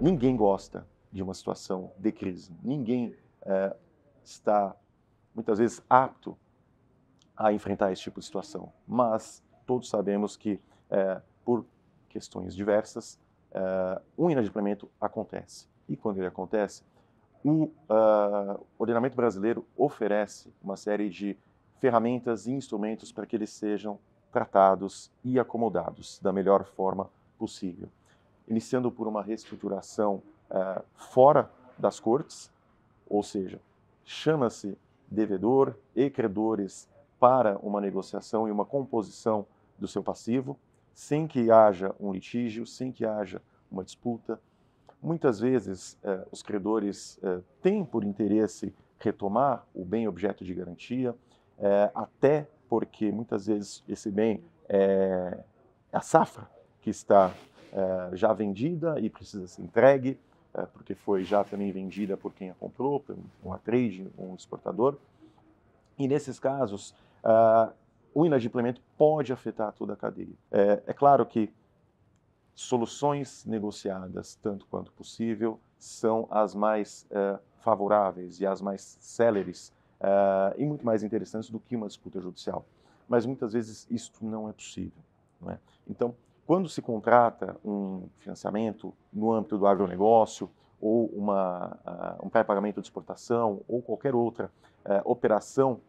Ninguém gosta de uma situação de crise. Ninguém está, muitas vezes, apto a enfrentar esse tipo de situação. Mas todos sabemos que, por questões diversas, um inadimplemento acontece. E quando ele acontece, o ordenamento brasileiro oferece uma série de ferramentas e instrumentos para que eles sejam tratados e acomodados da melhor forma possível. Iniciando por uma reestruturação fora das cortes, ou seja, chama-se devedor e credores para uma negociação e uma composição do seu passivo, sem que haja um litígio, sem que haja uma disputa. Muitas vezes, os credores têm por interesse retomar o bem objeto de garantia, até porque muitas vezes esse bem é a safra que está já vendida e precisa ser entregue, porque foi já também vendida por quem a comprou, por um trade, um exportador. E nesses casos, o inadimplemento pode afetar toda a cadeia. É claro que soluções negociadas, tanto quanto possível, são as mais favoráveis e as mais céleres e muito mais interessantes do que uma disputa judicial. Mas muitas vezes isto não é possível. Não é? Então, quando se contrata um financiamento no âmbito do agronegócio ou um pré-pagamento de exportação ou qualquer outra operação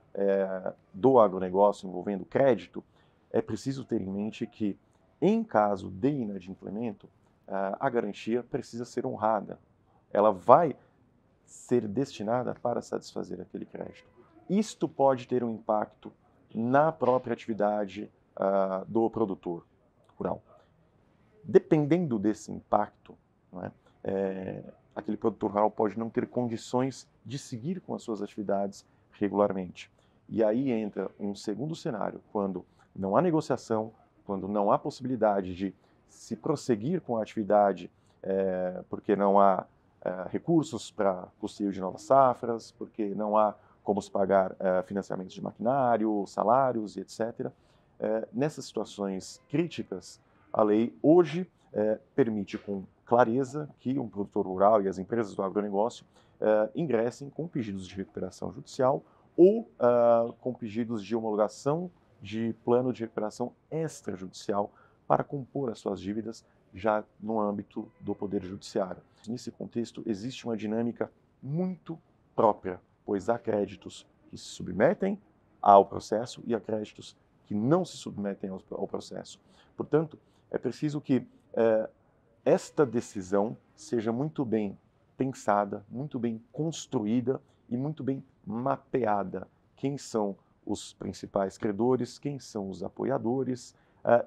do agronegócio envolvendo crédito, é preciso ter em mente que, em caso de inadimplemento, a garantia precisa ser honrada. Ela vai ser destinada para satisfazer aquele crédito. Isto pode ter um impacto na própria atividade do produtor rural. Dependendo desse impacto, não é, aquele produtor rural pode não ter condições de seguir com as suas atividades regularmente. E aí entra um segundo cenário, quando não há negociação, quando não há possibilidade de se prosseguir com a atividade, porque não há recursos para custeio de novas safras, porque não há como se pagar financiamentos de maquinário, salários e etc. Nessas situações críticas, a lei hoje permite com clareza que um produtor rural e as empresas do agronegócio ingressem com pedidos de recuperação judicial ou com pedidos de homologação de plano de recuperação extrajudicial para compor as suas dívidas já no âmbito do Poder Judiciário. Nesse contexto, existe uma dinâmica muito própria, pois há créditos que se submetem ao processo e há créditos que não se submetem ao processo. Portanto, é preciso que esta decisão seja muito bem pensada, muito bem construída e muito bem mapeada. Quem são os principais credores, quem são os apoiadores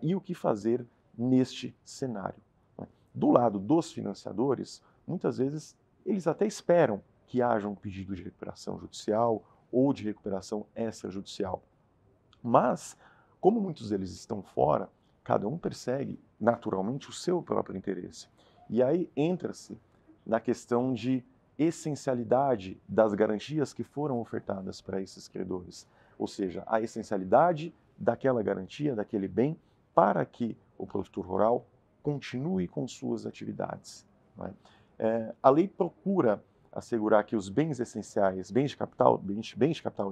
e o que fazer neste cenário. Do lado dos financiadores, muitas vezes eles até esperam que haja um pedido de recuperação judicial ou de recuperação extrajudicial. Mas, como muitos deles estão fora, cada um persegue naturalmente o seu próprio interesse. E aí entra-se na questão de essencialidade das garantias que foram ofertadas para esses credores. Ou seja, a essencialidade daquela garantia, daquele bem, para que o produtor rural continue com suas atividades. Não é? A lei procura assegurar que os bens essenciais, bens de capital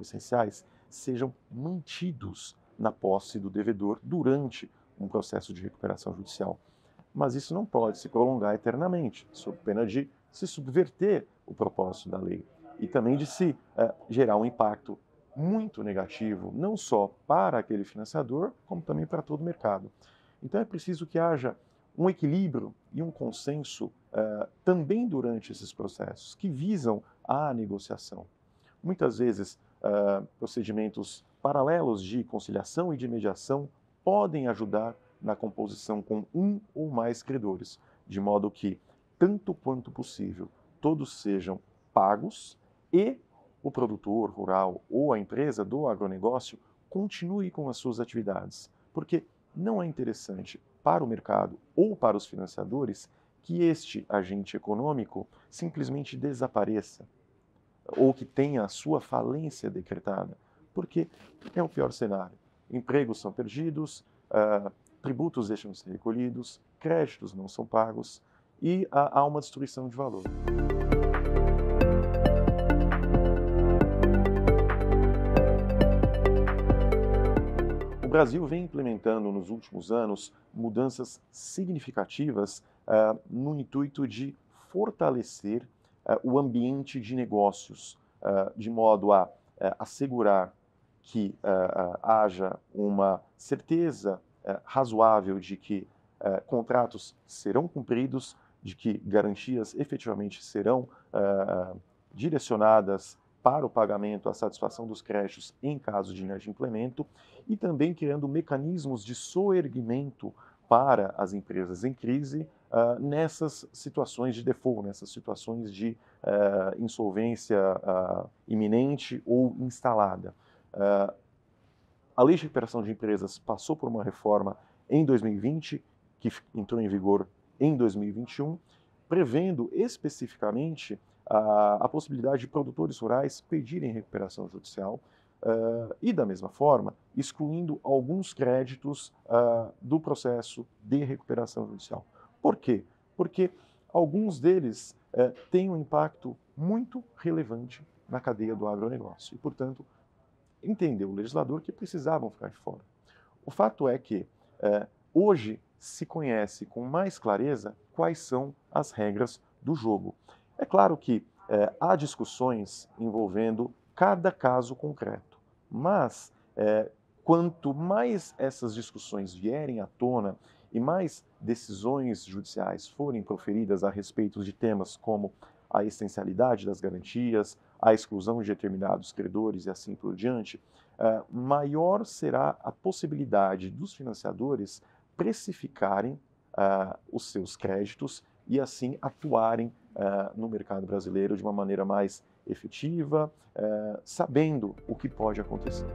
essenciais, sejam mantidos na posse do devedor durante um processo de recuperação judicial. Mas isso não pode se prolongar eternamente, sob pena de se subverter o propósito da lei e também de se gerar um impacto muito negativo, não só para aquele financiador, como também para todo o mercado. Então é preciso que haja um equilíbrio e um consenso também durante esses processos, que visam a negociação. Muitas vezes, procedimentos paralelos de conciliação e de mediação podem ajudar na composição com um ou mais credores, de modo que, tanto quanto possível, todos sejam pagos e o produtor rural ou a empresa do agronegócio continue com as suas atividades, porque não é interessante para o mercado ou para os financiadores que este agente econômico simplesmente desapareça ou que tenha a sua falência decretada, porque é o pior cenário. Empregos são perdidos, tributos deixam de ser recolhidos, créditos não são pagos e há uma destruição de valor. O Brasil vem implementando nos últimos anos mudanças significativas no intuito de fortalecer o ambiente de negócios, de modo a assegurar que haja uma certeza razoável de que contratos serão cumpridos, de que garantias efetivamente serão direcionadas para o pagamento, a satisfação dos créditos em caso de inadimplemento, e também criando mecanismos de soerguimento para as empresas em crise nessas situações de default, nessas situações de insolvência iminente ou instalada. A Lei de Recuperação de Empresas passou por uma reforma em 2020, que entrou em vigor em 2021, prevendo especificamente a possibilidade de produtores rurais pedirem recuperação judicial e, da mesma forma, excluindo alguns créditos do processo de recuperação judicial. Por quê? Porque alguns deles têm um impacto muito relevante na cadeia do agronegócio e, portanto, entendeu o legislador que precisavam ficar de fora. O fato é que hoje se conhece com mais clareza quais são as regras do jogo. É claro que há discussões envolvendo cada caso concreto, mas quanto mais essas discussões vierem à tona e mais decisões judiciais forem proferidas a respeito de temas como a essencialidade das garantias, a exclusão de determinados credores e assim por diante, maior será a possibilidade dos financiadores precificarem os seus créditos e assim atuarem no mercado brasileiro de uma maneira mais efetiva, sabendo o que pode acontecer.